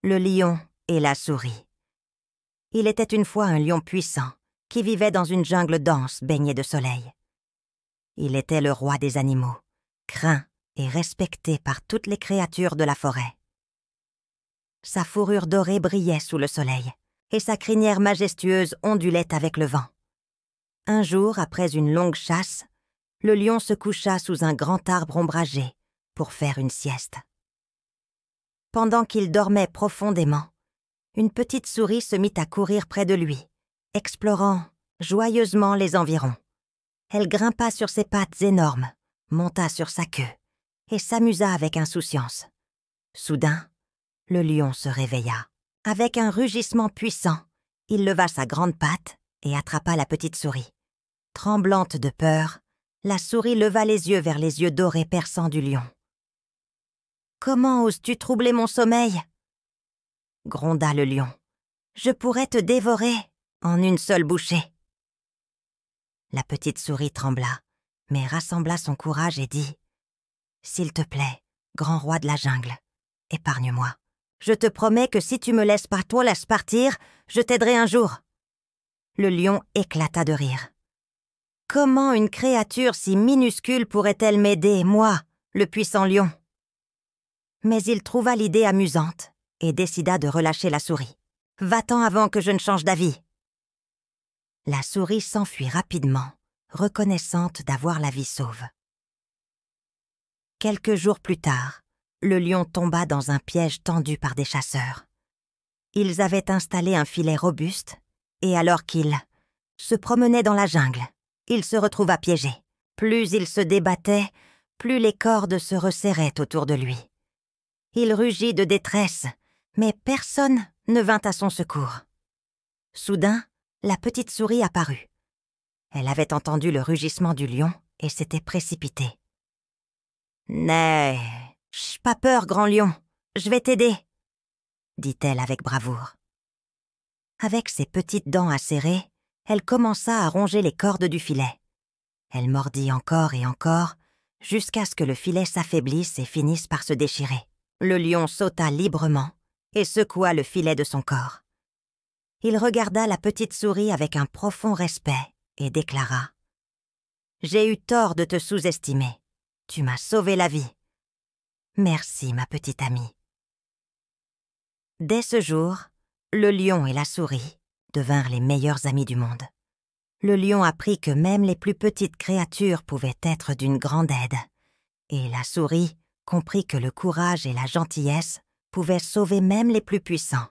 Le lion et la souris. Il était une fois un lion puissant qui vivait dans une jungle dense baignée de soleil. Il était le roi des animaux, craint et respecté par toutes les créatures de la forêt. Sa fourrure dorée brillait sous le soleil et sa crinière majestueuse ondulait avec le vent. Un jour, après une longue chasse, le lion se coucha sous un grand arbre ombragé pour faire une sieste. Pendant qu'il dormait profondément, une petite souris se mit à courir près de lui, explorant joyeusement les environs. Elle grimpa sur ses pattes énormes, monta sur sa queue et s'amusa avec insouciance. Soudain, le lion se réveilla. Avec un rugissement puissant, il leva sa grande patte et attrapa la petite souris. Tremblante de peur, la souris leva les yeux vers les yeux dorés perçants du lion. « Comment oses-tu troubler mon sommeil ?» gronda le lion. « Je pourrais te dévorer en une seule bouchée. » La petite souris trembla, mais rassembla son courage et dit « S'il te plaît, grand roi de la jungle, épargne-moi. Je te promets que si tu me laisses partir, je t'aiderai un jour. » Le lion éclata de rire. « Comment une créature si minuscule pourrait-elle m'aider, moi, le puissant lion ?» Mais il trouva l'idée amusante et décida de relâcher la souris. « Va-t'en avant que je ne change d'avis. » La souris s'enfuit rapidement, reconnaissante d'avoir la vie sauve. Quelques jours plus tard, le lion tomba dans un piège tendu par des chasseurs. Ils avaient installé un filet robuste, et alors qu'il se promenait dans la jungle, il se retrouva piégé. Plus il se débattait, plus les cordes se resserraient autour de lui. Il rugit de détresse, mais personne ne vint à son secours. Soudain, la petite souris apparut. Elle avait entendu le rugissement du lion et s'était précipitée. « N'aie pas peur, grand lion, je vais t'aider, » dit-elle avec bravoure. Avec ses petites dents acérées, elle commença à ronger les cordes du filet. Elle mordit encore et encore, jusqu'à ce que le filet s'affaiblisse et finisse par se déchirer. Le lion sauta librement et secoua le filet de son corps. Il regarda la petite souris avec un profond respect et déclara « J'ai eu tort de te sous-estimer. Tu m'as sauvé la vie. Merci, ma petite amie. » Dès ce jour, le lion et la souris devinrent les meilleurs amis du monde. Le lion apprit que même les plus petites créatures pouvaient être d'une grande aide, et la souris comprit que le courage et la gentillesse pouvaient sauver même les plus puissants.